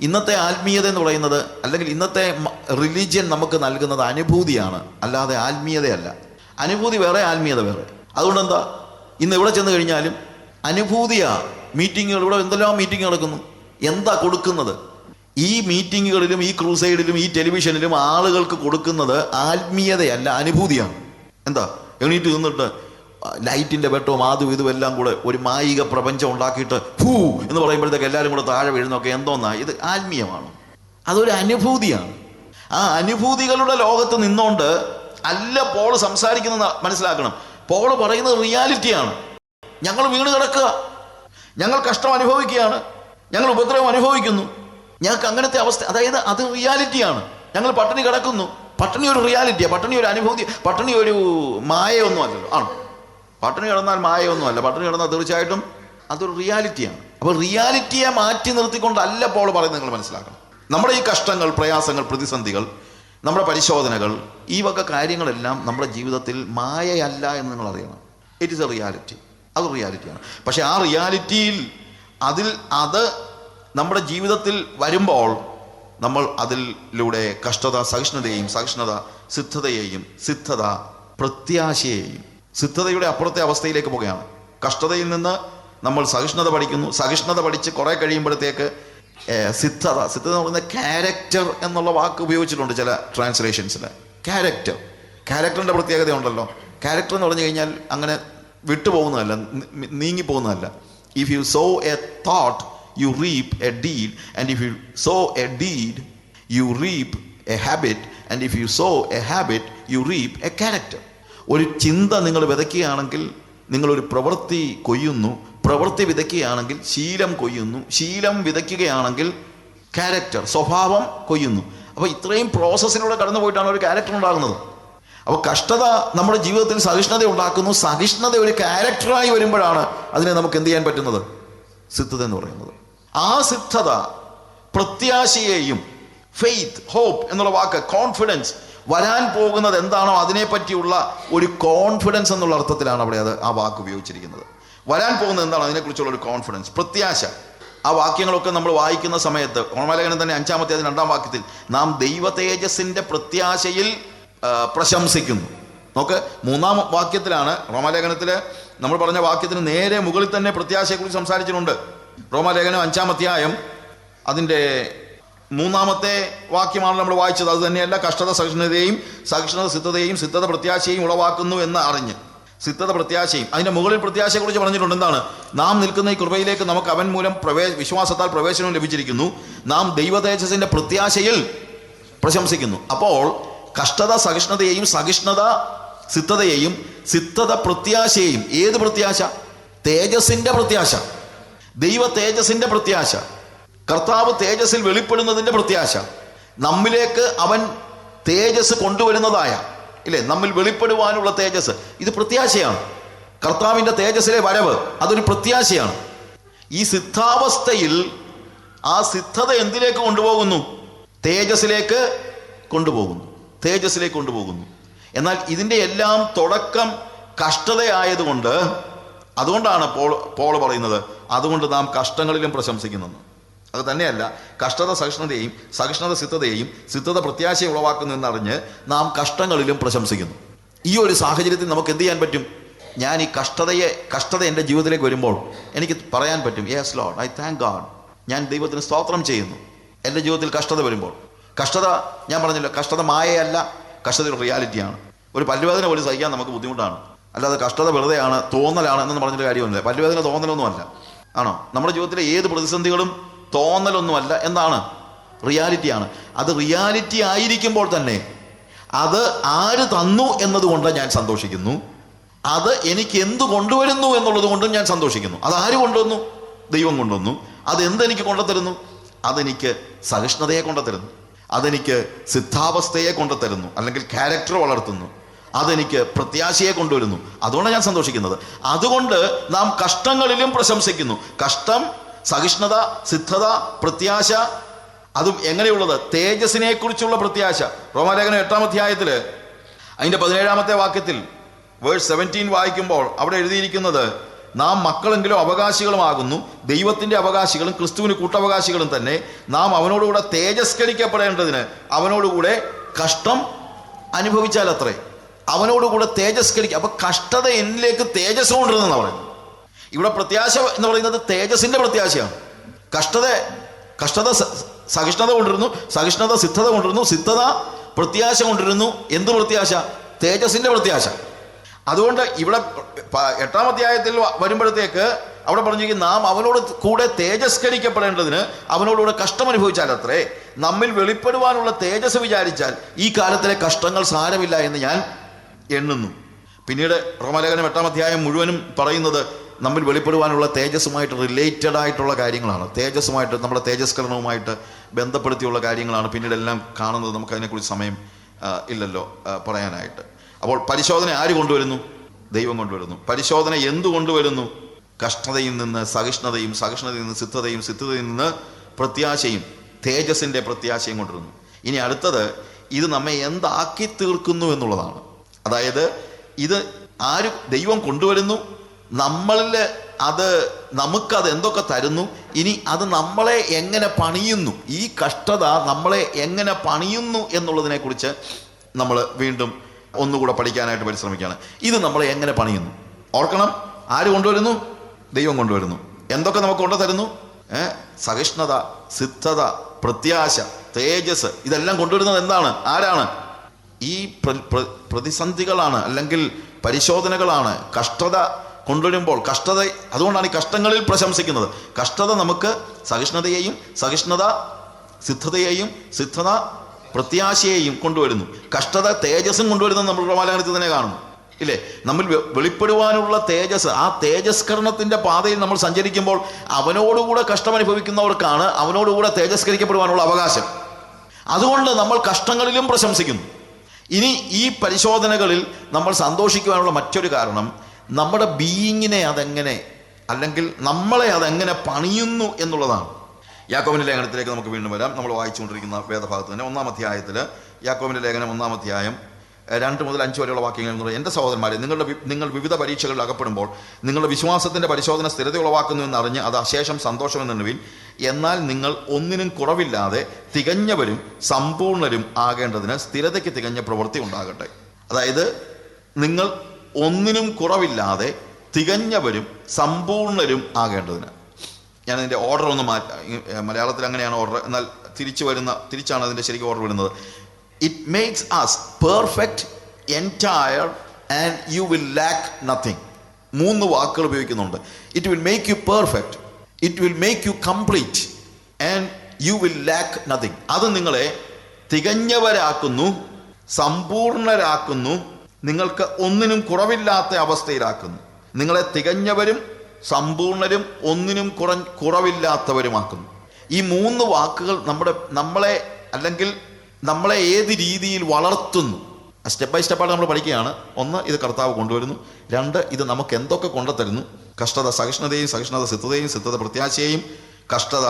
ഇന്നത്തെ ആത്മീയത എന്ന് പറയുന്നത്, അല്ലെങ്കിൽ ഇന്നത്തെ റിലീജിയൻ നമുക്ക് നൽകുന്നത് അനുഭൂതിയാണ്, അല്ലാതെ ആത്മീയതയല്ല. അനുഭൂതി വേറെ, ആത്മീയത വേറെ. അതുകൊണ്ട് എന്താ, ഇന്ന് എവിടെ ചെന്ന് കഴിഞ്ഞാലും അനുഭൂതിയാ. മീറ്റിങ്ങുകൾ, ഇവിടെ എന്തെല്ലാം മീറ്റിംഗ് നടക്കുന്നു, എന്താ കൊടുക്കുന്നത്? ഈ മീറ്റിങ്ങുകളിലും ഈ ക്രൂസൈഡിലും ഈ ടെലിവിഷനിലും ആളുകൾക്ക് കൊടുക്കുന്നത് ആത്മീയതയല്ല, അനുഭൂതിയാണ്. എന്താ, എണീറ്റ് നിന്നിട്ട് ലൈറ്റിൻ്റെ വെട്ടവും അതും ഇതും എല്ലാം കൂടെ ഒരു മായിക പ്രപഞ്ചം ഉണ്ടാക്കിയിട്ട് ഹൂ എന്ന് പറയുമ്പോഴത്തേക്ക് എല്ലാവരും കൂടെ താഴെ വീഴുന്നൊക്കെ എന്തോന്നാ? ഇത് ആത്മീയമാണ്, അതൊരു അനുഭൂതിയാണ്. ആ അനുഭൂതികളുടെ ലോകത്ത് നിന്നുകൊണ്ട് അല്ല പോൾ സംസാരിക്കുന്നത് മനസ്സിലാക്കണം. പോൾ പറയുന്നത് റിയാലിറ്റിയാണ്. ഞങ്ങൾ വീണ് കിടക്കുക, ഞങ്ങൾ കഷ്ടം അനുഭവിക്കുകയാണ്, ഞങ്ങൾ ഉപദ്രവം അനുഭവിക്കുന്നു, ഞങ്ങൾക്ക് അങ്ങനത്തെ അവസ്ഥ, അതായത് അത് റിയാലിറ്റിയാണ്. ഞങ്ങൾ പട്ടിണി കിടക്കുന്നു. പട്ടിണി ഒരു റിയാലിറ്റിയാണ്, പട്ടിണി ഒരു അനുഭൂതി, പട്ടിണി ഒരു മായയൊന്നും അല്ലല്ലോ. ആണ്, പട്ടിണി കിടന്നാൽ മായയൊന്നും അല്ല, പട്ടിണി കിടന്നാൽ തീർച്ചയായിട്ടും അതൊരു റിയാലിറ്റിയാണ്. അപ്പോൾ റിയാലിറ്റിയെ മാറ്റി നിർത്തിക്കൊണ്ടല്ല പോൾ പറയുന്നത്, നിങ്ങൾ മനസ്സിലാക്കണം. നമ്മുടെ ഈ കഷ്ടങ്ങൾ, പ്രയാസങ്ങൾ, പ്രതിസന്ധികൾ, നമ്മുടെ പരിശോധനകൾ, ഈ വക കാര്യങ്ങളെല്ലാം നമ്മുടെ ജീവിതത്തിൽ മായയല്ല എന്ന് നിങ്ങൾ അറിയണം. ഇറ്റ് ഈസ് എ റിയാലിറ്റി, അത് റിയാലിറ്റിയാണ്. പക്ഷെ ആ റിയാലിറ്റിയിൽ അത് നമ്മുടെ ജീവിതത്തിൽ വരുമ്പോൾ നമ്മൾ അതിലൂടെ കഷ്ടത സഹിഷ്ണുതയെയും, സഹിഷ്ണുത സിദ്ധതയെയും, സിദ്ധത പ്രത്യാശയെയും, സിദ്ധതയുടെ അപ്പുറത്തെ അവസ്ഥയിലേക്ക് പോവുകയാണ്. കഷ്ടതയിൽ നിന്ന് നമ്മൾ സഹിഷ്ണുത പഠിക്കുന്നു. സഹിഷ്ണുത പഠിച്ച് കുറെ കഴിയുമ്പോഴത്തേക്ക് സിദ്ധത എന്ന് പറയുന്നത് ക്യാരക്ടർ എന്നുള്ള വാക്ക് ഉപയോഗിച്ചിട്ടുണ്ട് ചില ട്രാൻസ്ലേഷൻസിൽ. ക്യാരക്ടറിൻ്റെ പ്രത്യേകത ഉണ്ടല്ലോ. ക്യാരക്ടർ എന്ന് പറഞ്ഞു കഴിഞ്ഞാൽ അങ്ങനെ വിട്ടുപോകുന്നതല്ല, നീങ്ങിപ്പോകുന്നതല്ല. If you sow a thought you reap a deed, and if you sow a deed you reap a habit, and if you sow a habit you reap a character. ഒരു ചിന്ത നിങ്ങൾ വിതയ്ക്കുകയാണെങ്കിൽ നിങ്ങളൊരു പ്രവൃത്തി കൊയ്യുന്നു, പ്രവൃത്തി വിതയ്ക്കുകയാണെങ്കിൽ ശീലം കൊയ്യുന്നു, ശീലം വിതയ്ക്കുകയാണെങ്കിൽ ക്യാരക്ടർ, സ്വഭാവം കൊയ്യുന്നു. അപ്പോൾ ഇത്രയും പ്രോസസ്സിലൂടെ കടന്നു പോയിട്ടാണ് ഒരു ക്യാരക്ടർ ഉണ്ടാകുന്നത്. അപ്പോൾ കഷ്ടത നമ്മുടെ ജീവിതത്തിൽ സഹിഷ്ണുത ഉണ്ടാക്കുന്നു. സഹിഷ്ണുത ഒരു ക്യാരക്ടറായി വരുമ്പോഴാണ് അതിനെ നമുക്ക് എന്ത് ചെയ്യാൻ പറ്റുന്നത്? സിദ്ധത എന്ന് പറയുന്നത്. ആ സിദ്ധത പ്രത്യാശയെയും, ഫെയ്ത്ത്, ഹോപ്പ് എന്നുള്ള വാക്ക്, കോൺഫിഡൻസ്, വരാൻ പോകുന്നത് എന്താണോ അതിനെപ്പറ്റിയുള്ള ഒരു കോൺഫിഡൻസ് എന്നുള്ള അർത്ഥത്തിലാണ് അവിടെ ആ വാക്ക് ഉപയോഗിച്ചിരിക്കുന്നത്. വരാൻ പോകുന്നത് എന്താണോ അതിനെക്കുറിച്ചുള്ള ഒരു കോൺഫിഡൻസ്, പ്രത്യാശ. ആ വാക്യങ്ങളൊക്കെ നമ്മൾ വായിക്കുന്ന സമയത്ത് റോമാലേഖനം തന്നെ 5-ാമത്തെ 2-ാം വാക്യത്തിൽ നാം ദൈവ തേജസ്സിന്റെ പ്രത്യാശയിൽ പ്രശംസിക്കുന്നു. നോക്ക്, 3-ാം വാക്യത്തിലാണ് റോമാലേഖനത്തിൽ നമ്മൾ പറഞ്ഞ വാക്യത്തിന് നേരെ മുകളിൽ തന്നെ പ്രത്യാശയെക്കുറിച്ച് സംസാരിച്ചിട്ടുണ്ട്. റോമാലേഖനം 5-ാം അധ്യായം അതിൻ്റെ 3-ാമത്തെ വാക്യമാണ് നമ്മൾ വായിച്ചത്. അത് തന്നെയല്ല, കഷ്ടത സഹിഷ്ണുതയെയും, സഹിഷ്ണുത സിദ്ധതയെയും, സിദ്ധത പ്രത്യാശയും ഉളവാക്കുന്നു എന്ന് അറിഞ്ഞ്, സിദ്ധത പ്രത്യാശയും, അതിൻ്റെ മുകളിൽ പ്രത്യാശയെക്കുറിച്ച് പറഞ്ഞിട്ടുണ്ട്. എന്താണ്? നാം നിൽക്കുന്ന ഈ കൃപയിലേക്ക് നമുക്ക് അവൻ മൂലം വിശ്വാസത്താൽ പ്രവേശനം ലഭിച്ചിരിക്കുന്നു, നാം ദൈവ തേജസ്സിന്റെ പ്രത്യാശയിൽ പ്രശംസിക്കുന്നു. അപ്പോൾ കഷ്ടത സഹിഷ്ണുതയെയും, സഹിഷ്ണുത സിദ്ധതയെയും, സിദ്ധത പ്രത്യാശയെയും, ഏത് പ്രത്യാശ? തേജസ്സിന്റെ പ്രത്യാശ, ദൈവ തേജസ്സിന്റെ പ്രത്യാശ, കർത്താവ് തേജസ്സിൽ വെളിപ്പെടുന്നതിന്റെ പ്രത്യാശ, നമ്മിലേക്ക് അവൻ തേജസ് കൊണ്ടുവരുന്നതായ, ഇല്ലേ, നമ്മിൽ വെളിപ്പെടുവാനുള്ള തേജസ്, ഇത് പ്രത്യാശയാണ്. കർത്താവിന്റെ തേജസ്സിലെ വരവ് അതൊരു പ്രത്യാശയാണ്. ഈ സിദ്ധാവസ്ഥയിൽ ആ സിദ്ധത എന്തിലേക്ക് കൊണ്ടുപോകുന്നു? തേജസ്സിലേക്ക് കൊണ്ടുപോകുന്നു, തേജസ്സിലേക്ക് കൊണ്ടുപോകുന്നു. എന്നാൽ ഇതിൻ്റെ എല്ലാം തുടക്കം കഷ്ടതയായതുകൊണ്ട്, അതുകൊണ്ടാണ് പോൾ പറയുന്നത്, അതുകൊണ്ട് നാം കഷ്ടങ്ങളിലും പ്രശംസിക്കുന്നു. അത് തന്നെയല്ല, കഷ്ടത സഹിഷ്ണുതയെയും, സഹിഷ്ണുത സിദ്ധതയെയും, സിദ്ധത പ്രത്യാശയെ ഉളവാക്കുന്നു എന്നറിഞ്ഞ് നാം കഷ്ടങ്ങളിലും പ്രശംസിക്കുന്നു. ഈ ഒരു സാഹചര്യത്തിൽ നമുക്ക് എന്ത് ചെയ്യാൻ പറ്റും? ഞാൻ ഈ കഷ്ടത എൻ്റെ ജീവിതത്തിലേക്ക് വരുമ്പോൾ എനിക്ക് പറയാൻ പറ്റും, yes Lord, I thank God, ഞാൻ ദൈവത്തിന് സ്തോത്രം ചെയ്യുന്നു. എൻ്റെ ജീവിതത്തിൽ കഷ്ടത വരുമ്പോൾ, കഷ്ടത ഞാൻ പറഞ്ഞല്ലോ, കഷ്ടത മായയല്ല, കഷ്ടത ഒരു റിയാലിറ്റിയാണ്. ഒരു പല്ലുവേദന പോലും സഹിക്കാൻ നമുക്ക് ബുദ്ധിമുട്ടാണ്. അല്ലാതെ കഷ്ടത വെറുതെയാണ്, തോന്നലാണ് എന്നൊന്നും പറഞ്ഞൊരു കാര്യമൊന്നുമില്ല. പല്ലുവേദന തോന്നലൊന്നുമല്ല, ആണോ? നമ്മുടെ ജീവിതത്തിലെ ഏത് പ്രതിസന്ധികളും തോന്നലൊന്നുമല്ല, എന്താണ്? റിയാലിറ്റിയാണ്. അത് റിയാലിറ്റി ആയിരിക്കുമ്പോൾ തന്നെ അത് ആര് തന്നു എന്നതുകൊണ്ട് ഞാൻ സന്തോഷിക്കുന്നു, അത് എനിക്ക് എന്ത് കൊണ്ടുവരുന്നു എന്നുള്ളത് കൊണ്ടും ഞാൻ സന്തോഷിക്കുന്നു. അത് ആര് കൊണ്ടുവന്നു? ദൈവം കൊണ്ടുവന്നു. അതെന്തെനിക്ക് കൊണ്ടുതരുന്നു? അതെനിക്ക് സഹിഷ്ണുതയെ കൊണ്ടുതരുന്നു, അതെനിക്ക് സിദ്ധാവസ്ഥയെ കൊണ്ടുതരുന്നു, അല്ലെങ്കിൽ ക്യാരക്ടർ വളർത്തുന്നു, അതെനിക്ക് പ്രത്യാശയെ കൊണ്ടുവരുന്നു. അതുകൊണ്ടാണ് ഞാൻ സന്തോഷിക്കുന്നത്. അതുകൊണ്ട് നാം കഷ്ടങ്ങളിലും പ്രശംസിക്കുന്നു. കഷ്ടം, സഹിഷ്ണുത, സിദ്ധത, പ്രത്യാശ, അതും എങ്ങനെയുള്ളത്? തേജസ്സിനെ കുറിച്ചുള്ള പ്രത്യാശ. റോമാലേഖനം 8-ാം അധ്യായത്തിൽ അതിൻ്റെ 17-ാമത്തെ വാക്യത്തിൽ വേഴ്സ് 17 വായിക്കുമ്പോൾ അവിടെ എഴുതിയിരിക്കുന്നത്, നാം മക്കളെങ്കിലും അവകാശികളുമാകുന്നു, ദൈവത്തിൻ്റെ അവകാശികളും ക്രിസ്തുവിന് കൂട്ടവകാശികളും തന്നെ. നാം അവനോടുകൂടെ തേജസ്കരിക്കപ്പെടേണ്ടതിന് അവനോടുകൂടെ കഷ്ടം അനുഭവിച്ചാൽ അത്രേ. അവനോടുകൂടെ തേജസ്കരിക്കുക. അപ്പൊ കഷ്ടത എന്നിലേക്ക് തേജസ് കൊണ്ടിരുന്നെന്നാണ് പറയുന്നത്. ഇവിടെ പ്രത്യാശ എന്ന് പറയുന്നത് തേജസ്സിന്റെ പ്രത്യാശയാണ്. കഷ്ടത സഹിഷ്ണുത കൊണ്ടിരുന്നു, സഹിഷ്ണുത സിദ്ധത കൊണ്ടിരുന്നു, സിദ്ധത പ്രത്യാശ കൊണ്ടിരുന്നു. എന്ത് പ്രത്യാശ? തേജസ്സിന്റെ പ്രത്യാശ. അതുകൊണ്ട് ഇവിടെ 8-ാം അധ്യായത്തിൽ വരുമ്പോഴത്തേക്ക് അവിടെ പറഞ്ഞിരിക്കും, നാം അവനോട് കൂടെ തേജസ്കരിക്കപ്പെടേണ്ടതിന് അവനോടുകൂടെ കഷ്ടം അനുഭവിച്ചാൽ അത്രേ. നമ്മിൽ വെളിപ്പെടുവാനുള്ള തേജസ് വിചാരിച്ചാൽ ഈ കാലത്തിലെ കഷ്ടങ്ങൾ സാരമില്ല എന്ന് ഞാൻ എണ്ണുന്നു. പിന്നീട് റോമാലേഖനം 8-ാം അധ്യായം മുഴുവനും പറയുന്നത് നമ്മിൽ വെളിപ്പെടുവാനുള്ള തേജസ്സുമായിട്ട് റിലേറ്റഡ് ആയിട്ടുള്ള കാര്യങ്ങളാണ്. തേജസ്സുമായിട്ട്, നമ്മുടെ തേജസ്കരണവുമായിട്ട് ബന്ധപ്പെടുത്തിയുള്ള കാര്യങ്ങളാണ് പിന്നീട് എല്ലാം കാണുന്നത്. നമുക്ക് അതിനെക്കുറിച്ച് സമയം ഇല്ലല്ലോ പറയാനായിട്ട്. അപ്പോൾ പരിശോധന ആര് കൊണ്ടുവരുന്നു? ദൈവം കൊണ്ടുവരുന്നു. പരിശോധന എന്തു കൊണ്ടുവരുന്നു? കഷ്ടതയിൽ നിന്ന് സഹിഷ്ണുതയും, സഹിഷ്ണുതയിൽ നിന്ന് സിദ്ധതയും, സിദ്ധതയിൽ നിന്ന് പ്രത്യാശയും, തേജസ്സിൻ്റെ പ്രത്യാശയും കൊണ്ടുവരുന്നു. ഇനി അടുത്തത്, ഇത് നമ്മെ എന്താക്കി തീർക്കുന്നു എന്നുള്ളതാണ്. അതായത് ഇത് ദൈവം കൊണ്ടുവരുന്നു, നമ്മളിൽ നമുക്കത് എന്തൊക്കെ തരുന്നു, ഇനി അത് നമ്മളെ എങ്ങനെ പണിയുന്നു, ഈ കഷ്ടത നമ്മളെ എങ്ങനെ പണിയുന്നു എന്നുള്ളതിനെ കുറിച്ച് നമ്മൾ വീണ്ടും ഒന്നുകൂടെ പഠിക്കാനായിട്ട് പരിശ്രമിക്കുകയാണ്. ഇത് നമ്മളെ എങ്ങനെ പണിയുന്നു? ഓർക്കണം, ആര് കൊണ്ടുവരുന്നു? ദൈവം കൊണ്ടുവരുന്നു. എന്തൊക്കെ നമുക്ക് കൊണ്ടു തരുന്നു? സഹിഷ്ണുത, സിദ്ധത, പ്രത്യാശ, തേജസ്, ഇതെല്ലാം കൊണ്ടുവരുന്നത് എന്താണ്? ആരാണ്? ഈ പ്രതിസന്ധികളാണ്, അല്ലെങ്കിൽ പരിശോധനകളാണ്. കഷ്ടത കൊണ്ടുവരുമ്പോൾ അതുകൊണ്ടാണ് ഈ കഷ്ടങ്ങളിൽ പ്രശംസിക്കുന്നത്. കഷ്ടത നമുക്ക് സഹിഷ്ണുതയെയും, സഹിഷ്ണുത സിദ്ധതയെയും, സിദ്ധത പ്രത്യാശയെയും കൊണ്ടുവരുന്നു. കഷ്ടത തേജസ്സും കൊണ്ടുവരുന്നത് നമ്മൾ റോമാലേഖനത്തിൽ തന്നെ കാണുന്നു, ഇല്ലേ? നമ്മൾ വെളിപ്പെടുവാനുള്ള തേജസ്, ആ തേജസ്കരണത്തിന്റെ പാതയിൽ നമ്മൾ സഞ്ചരിക്കുമ്പോൾ അവനോടുകൂടെ കഷ്ടം അനുഭവിക്കുന്നവർക്കാണ് അവനോടുകൂടെ തേജസ്കരിക്കപ്പെടുവാനുള്ള അവകാശം. അതുകൊണ്ട് നമ്മൾ കഷ്ടങ്ങളിലും പ്രശംസിക്കുന്നു. ഇനി ഈ പരിശോധനകളിൽ നമ്മൾ സന്തോഷിക്കുവാനുള്ള മറ്റൊരു കാരണം, നമ്മുടെ ബീയിങ്ങിനെ അതെങ്ങനെ, അല്ലെങ്കിൽ നമ്മളെ അതെങ്ങനെ പണിയുന്നു എന്നുള്ളതാണ്. യാക്കോബിന്റെ ലേഖനത്തിലേക്ക് നമുക്ക് വീണ്ടും വരാം. നമ്മൾ വായിച്ചുകൊണ്ടിരിക്കുന്ന വേദഭാഗത്ത് തന്നെ 1-ാം അധ്യായത്തിൽ, യാക്കോബിന്റെ ലേഖനം 1-ാം അധ്യായം 2 മുതൽ 5 വരെയുള്ള വാക്യങ്ങൾ എന്ന് പറയുന്നത്, എൻ്റെ സഹോദരന്മാരെ, നിങ്ങൾ വിവിധ പരീക്ഷകളിൽ അകപ്പെടുമ്പോൾ നിങ്ങളുടെ വിശ്വാസത്തിൻ്റെ പരിശോധന സ്ഥിരത ഉളവാക്കുന്നു എന്നറിഞ്ഞ് അത് അശേഷം സന്തോഷമെന്നുവിൻ. എന്നാൽ നിങ്ങൾ ഒന്നിനും കുറവില്ലാതെ തികഞ്ഞവരും സമ്പൂർണരും ആകേണ്ടതിന് സ്ഥിരതയ്ക്ക് തികഞ്ഞ പ്രവൃത്തി ഉണ്ടാകട്ടെ. അതായത് നിങ്ങൾ ഒന്നിനും കുറവില്ലാതെ തികഞ്ഞവരും സമ്പൂർണരും ആകേണ്ടതിന്. ഞാനതിൻ്റെ ഓർഡർ ഒന്ന് മലയാളത്തിൽ അങ്ങനെയാണ് ഓർഡർ, എന്നാൽ തിരിച്ചാണ് അതിൻ്റെ ശരിക്കും ഓർഡർ വരുന്നത്. It makes us perfect, entire and you will lack nothing. 3 വാക്കുകൾ ഉപയോഗിക്കുന്നുണ്ട്. It will make you perfect, it will make you complete, and you will lack nothing. അത് നിങ്ങളെ തികഞ്ഞവരാക്കുന്നു, സമ്പൂർണരാക്കുന്നു, നിങ്ങൾക്ക് ഒന്നിനും കുറവില്ലാത്ത അവസ്ഥയിലാക്കുന്നു. നിങ്ങളെ തികഞ്ഞവരും സമ്പൂർണരും ഒന്നിനും കുറവില്ലാത്തവരുമാക്കുന്നു. ഈ 3 വാക്കുകൾ നമ്മളെ അല്ലെങ്കിൽ നമ്മളെ ഏത് രീതിയിൽ വളർത്തുന്നു, സ്റ്റെപ്പ് ബൈ സ്റ്റെപ്പായിട്ട് നമ്മൾ പഠിക്കുകയാണ്. 1, ഇത് കർത്താവ് കൊണ്ടുവരുന്നു. 2, ഇത് നമുക്ക് എന്തൊക്കെ കൊണ്ടുതരുന്നു. കഷ്ടത സഹിഷ്ണുതയും, സഹിഷ്ണുത സിദ്ധതയും, സിദ്ധത പ്രത്യാശയെയും, കഷ്ടത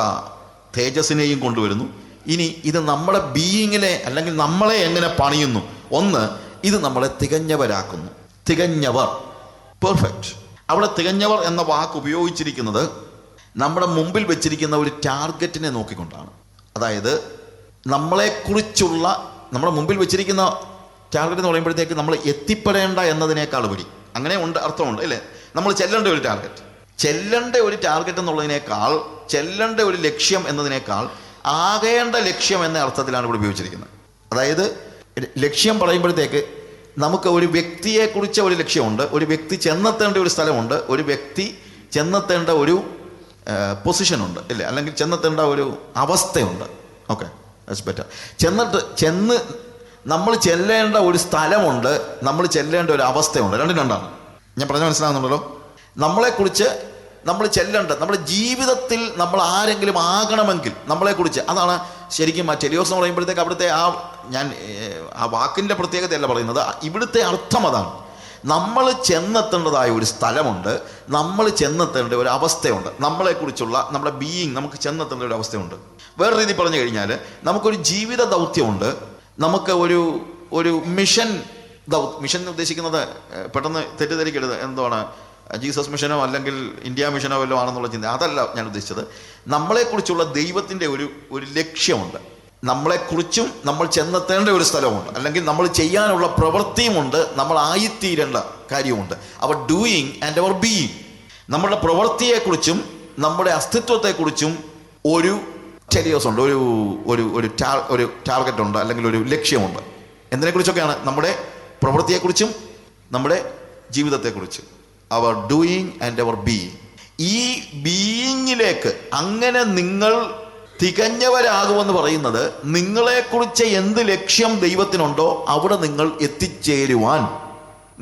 തേജസ്സിനെയും കൊണ്ടുവരുന്നു. ഇനി ഇത് നമ്മുടെ ബീയിങ്ങിനെ, അല്ലെങ്കിൽ നമ്മളെ എങ്ങനെ പണിയുന്നു. 1, ഇത് നമ്മളെ തികഞ്ഞവരാക്കുന്നു. തികഞ്ഞവർ, പെർഫെക്റ്റ്. അവിടെ തികഞ്ഞവർ എന്ന വാക്ക് ഉപയോഗിച്ചിരിക്കുന്നത് നമ്മുടെ മുമ്പിൽ വെച്ചിരിക്കുന്ന ഒരു ടാർഗറ്റിനെ നോക്കിക്കൊണ്ടാണ്. അതായത് നമ്മളെക്കുറിച്ചുള്ള നമ്മുടെ മുമ്പിൽ വെച്ചിരിക്കുന്ന ടാർഗറ്റ് എന്ന് പറയുമ്പോഴത്തേക്ക് നമ്മൾ എത്തിപ്പെടേണ്ട എന്നതിനേക്കാൾ ഉപരി, അങ്ങനെ ഉണ്ട്, അർത്ഥമുണ്ട് അല്ലേ? നമ്മൾ ചെല്ലേണ്ട ഒരു ടാർഗറ്റ് എന്നുള്ളതിനേക്കാൾ, ചെല്ലേണ്ട ഒരു ലക്ഷ്യം എന്നതിനേക്കാൾ ആകേണ്ട ലക്ഷ്യം എന്ന അർത്ഥത്തിലാണ് ഇവിടെ ഉപയോഗിച്ചിരിക്കുന്നത്. അതായത് ലക്ഷ്യം പറയുമ്പോഴത്തേക്ക് നമുക്ക് ഒരു വ്യക്തിയെക്കുറിച്ച് ഒരു ലക്ഷ്യമുണ്ട്, ഒരു വ്യക്തി ചെന്നെത്തേണ്ട ഒരു സ്ഥലമുണ്ട്, ഒരു വ്യക്തി ചെന്നെത്തേണ്ട ഒരു പൊസിഷനുണ്ട്, ഇല്ലേ? അല്ലെങ്കിൽ ചെന്നെത്തേണ്ട ഒരു അവസ്ഥയുണ്ട്. Okay, that's better. നമ്മൾ ചെല്ലേണ്ട ഒരു സ്ഥലമുണ്ട്, നമ്മൾ ചെല്ലേണ്ട ഒരു അവസ്ഥയുണ്ട്. രണ്ടാണ്. ഞാൻ പറഞ്ഞ മനസ്സിലാകുന്നുണ്ടല്ലോ? നമ്മളെക്കുറിച്ച് നമ്മൾ ചെല്ലേണ്ട, നമ്മുടെ ജീവിതത്തിൽ നമ്മൾ ആരെങ്കിലും ആകണമെങ്കിൽ നമ്മളെക്കുറിച്ച്, അതാണ് ശരിക്കും ആ ടെലിയോസ് എന്ന് പറയുമ്പോഴത്തേക്ക് അവിടുത്തെ ഞാൻ ആ വാക്കിൻ്റെ പ്രത്യേകതയല്ല പറയുന്നത്, ഇവിടുത്തെ അർത്ഥം അതാണ്. നമ്മൾ ചെന്നെത്തേണ്ടതായ ഒരു സ്ഥലമുണ്ട്, നമ്മൾ ചെന്നെത്തേണ്ട ഒരു അവസ്ഥയുണ്ട്, നമ്മളെക്കുറിച്ചുള്ള നമ്മുടെ ബീയിങ്, നമുക്ക് ചെന്നെത്തേണ്ട ഒരു അവസ്ഥയുണ്ട്. വേറെ രീതി പറഞ്ഞു കഴിഞ്ഞാൽ നമുക്കൊരു ജീവിത ദൗത്യമുണ്ട്, നമുക്ക് ഒരു മിഷൻ ഉദ്ദേശിക്കുന്നത് പെട്ടെന്ന് തെറ്റിദ്ധരിക്കരുത്, എന്താണ് ജീസസ് മിഷനോ അല്ലെങ്കിൽ ഇന്ത്യ മിഷനോ വല്ലതും ആണെന്നുള്ള ചിന്ത അതല്ല ഞാൻ ഉദ്ദേശിച്ചത്. നമ്മളെക്കുറിച്ചുള്ള ദൈവത്തിൻ്റെ ഒരു ലക്ഷ്യമുണ്ട്. നമ്മളെക്കുറിച്ചും നമ്മൾ ചെന്നെത്തേണ്ട ഒരു സ്ഥലമുണ്ട്, അല്ലെങ്കിൽ നമ്മൾ ചെയ്യാനുള്ള പ്രവൃത്തിയുമുണ്ട്, നമ്മൾ ആയിത്തീരേണ്ട കാര്യമുണ്ട്. അവർ ഡൂയിങ് ആൻഡ് അവർ ബീയിങ്. നമ്മുടെ പ്രവൃത്തിയെക്കുറിച്ചും നമ്മുടെ അസ്തിത്വത്തെക്കുറിച്ചും ഒരു ടെലിയോസ് ഉണ്ട്, ഒരു ടാർഗറ്റ് ഉണ്ട്, അല്ലെങ്കിൽ ഒരു ലക്ഷ്യമുണ്ട്. എന്തിനെക്കുറിച്ചൊക്കെയാണ്? നമ്മുടെ പ്രവൃത്തിയെക്കുറിച്ചും നമ്മുടെ ജീവിതത്തെക്കുറിച്ചും. അവർ ഡൂയിങ് ആൻഡ് അവർ ബീയിങ്. ഈ ബീയിങ്ങിലേക്ക് അങ്ങനെ നിങ്ങൾ തികഞ്ഞവരാകുമെന്ന് പറയുന്നത് നിങ്ങളെക്കുറിച്ച് എന്ത് ലക്ഷ്യം ദൈവത്തിനുണ്ടോ അവിടെ നിങ്ങൾ എത്തിച്ചേരുവാൻ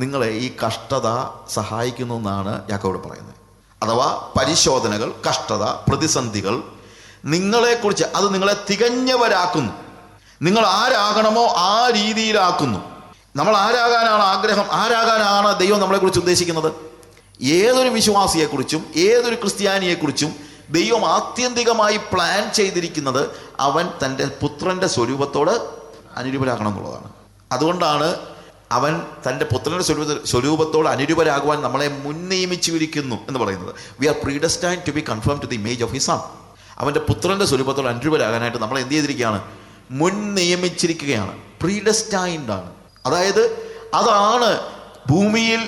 നിങ്ങളെ ഈ കഷ്ടത സഹായിക്കുന്നു എന്നാണ് യാക്കോബ് പറയുന്നത്. അഥവാ പരിശോധനകൾ, കഷ്ടത, പ്രതിസന്ധികൾ നിങ്ങളെക്കുറിച്ച് അത് നിങ്ങളെ തികഞ്ഞവരാക്കുന്നു. നിങ്ങൾ ആരാകണമോ ആ രീതിയിലാക്കുന്നു. നമ്മൾ ആരാകാനാണ് ആഗ്രഹം, ആരാകാനാണ് ദൈവം നമ്മളെക്കുറിച്ച് ഉദ്ദേശിക്കുന്നത്? ഏതൊരു വിശ്വാസിയെക്കുറിച്ചും ഏതൊരു ക്രിസ്ത്യാനിയെക്കുറിച്ചും ദൈവം ആത്യന്തികമായി പ്ലാൻ ചെയ്തിരിക്കുന്നത് അവൻ തൻ്റെ പുത്രൻ്റെ സ്വരൂപത്തോട് അനുരൂപരാകണം എന്നുള്ളതാണ്. അതുകൊണ്ടാണ് അവൻ തൻ്റെ പുത്രൻ്റെ സ്വരൂപത്തോട് അനുരൂപരാകുവാൻ നമ്മളെ മുൻ നിയമിച്ചിരിക്കുന്നു എന്ന് പറയുന്നത്. We are predestined to be conform to the image of his son. അവൻ്റെ പുത്രൻ്റെ സ്വരൂപത്തോട് അനുരൂപരാകാനായിട്ട് നമ്മൾ എന്ത് ചെയ്തിരിക്കുകയാണ്? മുൻ നിയമിച്ചിരിക്കുകയാണ്. പ്രീഡെസ്റ്റൈൻഡ് ആണ്. അതായത് അതാണ് ഭൂമിയിൽ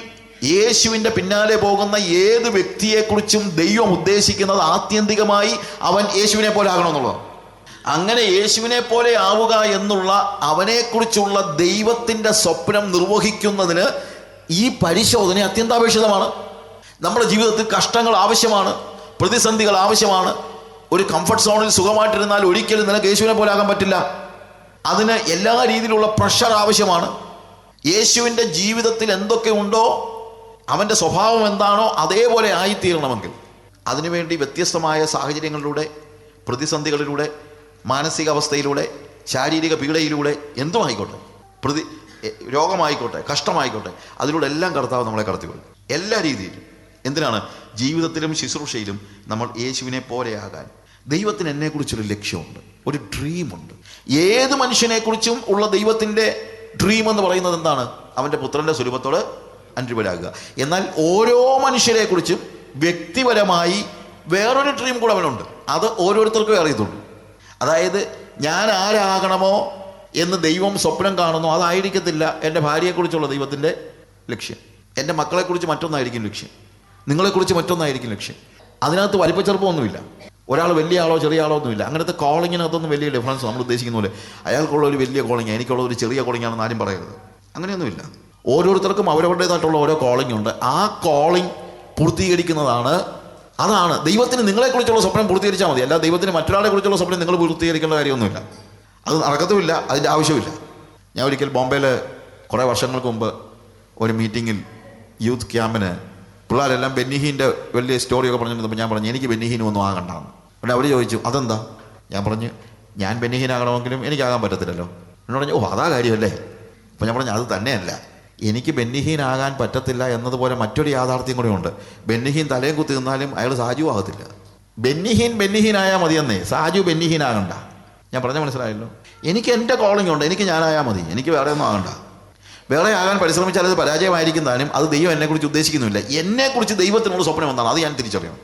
യേശുവിൻ്റെ പിന്നാലെ പോകുന്ന ഏത് വ്യക്തിയെക്കുറിച്ചും ദൈവം ഉദ്ദേശിക്കുന്നത്. ആത്യന്തികമായി അവൻ യേശുവിനെ പോലെ ആകണമെന്നുള്ളത്. അങ്ങനെ യേശുവിനെ പോലെ ആവുക എന്നുള്ള അവനെക്കുറിച്ചുള്ള ദൈവത്തിൻ്റെ സ്വപ്നം നിർവഹിക്കുന്നതിന് ഈ പരിശോധന അത്യന്താപേക്ഷിതമാണ്. നമ്മുടെ ജീവിതത്തിൽ കഷ്ടങ്ങൾ ആവശ്യമാണ്, പ്രതിസന്ധികൾ ആവശ്യമാണ്. ഒരു കംഫർട്ട് സോണിൽ സുഖമായിട്ടിരുന്നാൽ ഒരിക്കലും നിനക്ക് യേശുവിനെ പോലെ ആകാൻ പറ്റില്ല. അതിന് എല്ലാ രീതിയിലുള്ള പ്രഷർ ആവശ്യമാണ്. യേശുവിൻ്റെ ജീവിതത്തിൽ എന്തൊക്കെ ഉണ്ടോ, അവൻ്റെ സ്വഭാവം എന്താണോ അതേപോലെ ആയിത്തീരണമെങ്കിൽ അതിനുവേണ്ടി വ്യത്യസ്തമായ സാഹചര്യങ്ങളിലൂടെ, പ്രതിസന്ധികളിലൂടെ, മാനസികാവസ്ഥയിലൂടെ, ശാരീരിക പീഡയിലൂടെ, എന്തും ആയിക്കോട്ടെ, രോഗമായിക്കോട്ടെ, കഷ്ടമായിക്കോട്ടെ, അതിലൂടെ എല്ലാം കർത്താവ് നമ്മളെ കടത്തിക്കൊള്ളും. എല്ലാ രീതിയിലും. എന്തിനാണ്? ജീവിതത്തിലും ശുശ്രൂഷയിലും നമ്മൾ യേശുവിനെ പോലെയാകാൻ. ദൈവത്തിന് എന്നെക്കുറിച്ചൊരു ലക്ഷ്യമുണ്ട്, ഒരു ഡ്രീമുണ്ട്. ഏത് മനുഷ്യനെക്കുറിച്ചും ഉള്ള ദൈവത്തിൻ്റെ ഡ്രീം എന്ന് പറയുന്നത് എന്താണ്? അവൻ്റെ പുത്രൻ്റെ സ്വരൂപത്തോട് അനുരൂപരാകുക. എന്നാൽ ഓരോ മനുഷ്യരെക്കുറിച്ചും വ്യക്തിപരമായി വേറൊരു ഡ്രീം കൂടെ അവനുണ്ട്. അത് ഓരോരുത്തർക്കും അറിയത്തുള്ളൂ. അതായത് ഞാൻ ആരാകണമോ എന്ന് ദൈവം സ്വപ്നം കാണുന്നു അതായിരിക്കത്തില്ല എൻ്റെ ഭാര്യയെക്കുറിച്ചുള്ള ദൈവത്തിൻ്റെ ലക്ഷ്യം. എൻ്റെ മക്കളെക്കുറിച്ച് മറ്റൊന്നായിരിക്കും ലക്ഷ്യം, നിങ്ങളെക്കുറിച്ച് മറ്റൊന്നായിരിക്കും ലക്ഷ്യം. അതിനകത്ത് വലിപ്പച്ചെറുപ്പമൊന്നുമില്ല. ഒരാൾ വലിയ ആളോ ചെറിയ ആളോ ഒന്നുമില്ല. അങ്ങനത്തെ കോളിങ്ങിനകത്തൊന്നും വലിയ ഡിഫറൻസ് നമ്മൾ ഉദ്ദേശിക്കുന്ന പോലെ അയാൾക്കുള്ള ഒരു വലിയ കോളിങ് എനിക്കുള്ള ഒരു ചെറിയ കോളിങ്ങാണെന്ന് ആരും പറയരുത്. അങ്ങനെയൊന്നുമില്ല. ഓരോരുത്തർക്കും അവരവരുടേതായിട്ടുള്ള ഓരോ കോളിംഗ് ഉണ്ട്. ആ കോളിംഗ് പൂർത്തീകരിക്കുന്നതാണ്, അതാണ് ദൈവത്തിന് നിങ്ങളെക്കുറിച്ചുള്ള സ്വപ്നം പൂർത്തീകരിച്ചാൽ മതി. അല്ല ദൈവത്തിന് മറ്റൊരാളെ കുറിച്ചുള്ള സ്വപ്നം നിങ്ങൾ പൂർത്തീകരിക്കേണ്ട കാര്യമൊന്നുമില്ല. അത് നടക്കത്തുമില്ല, അതിൻ്റെ ആവശ്യമില്ല. ഞാൻ ഒരിക്കൽ ബോംബെയിൽ കുറേ വർഷങ്ങൾക്ക് മുമ്പ് ഒരു മീറ്റിങ്ങിൽ യൂത്ത് ക്യാമ്പിന് പിള്ളേരെല്ലാം ബെന്നിഹീൻ്റെ വലിയ സ്റ്റോറിയൊക്കെ പറഞ്ഞിരുന്നപ്പോൾ ഞാൻ പറഞ്ഞു എനിക്ക് ബെന്നിഹീനും ഒന്നും ആകണ്ടാന്ന്. പിന്നെ അവർ ചോദിച്ചു അതെന്താ? ഞാൻ പറഞ്ഞു ഞാൻ ബെന്നിഹീനാകണമെങ്കിലും എനിക്കാകാൻ പറ്റത്തില്ലല്ലോ. എന്നോട് പറഞ്ഞു ഓ അതാ കാര്യമല്ലേ. അപ്പോൾ ഞാൻ പറഞ്ഞു അത് തന്നെയല്ല, എനിക്ക് ബെന്നിഹീനാകാൻ പറ്റത്തില്ല എന്നതുപോലെ മറ്റൊരു യാഥാർത്ഥ്യം കൂടെ ഉണ്ട്. ബെന്നിഹീൻ തലയും കുത്തി നിന്നാലും അയാൾ സാജു ആകത്തില്ല. ബെന്നിഹീനായാൽ മതിയെന്നേ, സാജു ബെന്നിഹീനാകണ്ട. ഞാൻ പറഞ്ഞ മനസ്സിലായല്ലോ. എനിക്ക് എൻ്റെ കോളിംഗ് ഉണ്ട്, എനിക്ക് ഞാനായാൽ മതി, എനിക്ക് വേറെ ഒന്നും ആകണ്ട. വേറെ ആകാൻ പരിശ്രമിച്ചാൽ അത് പരാജയമായിരിക്കും താനും. അത് ദൈവം എന്നെക്കുറിച്ച് ഉദ്ദേശിക്കുന്നില്ല. എന്നെക്കുറിച്ച് ദൈവത്തിനുള്ള സ്വപ്നം എന്താണ് അത് ഞാൻ തിരിച്ചറിയണം.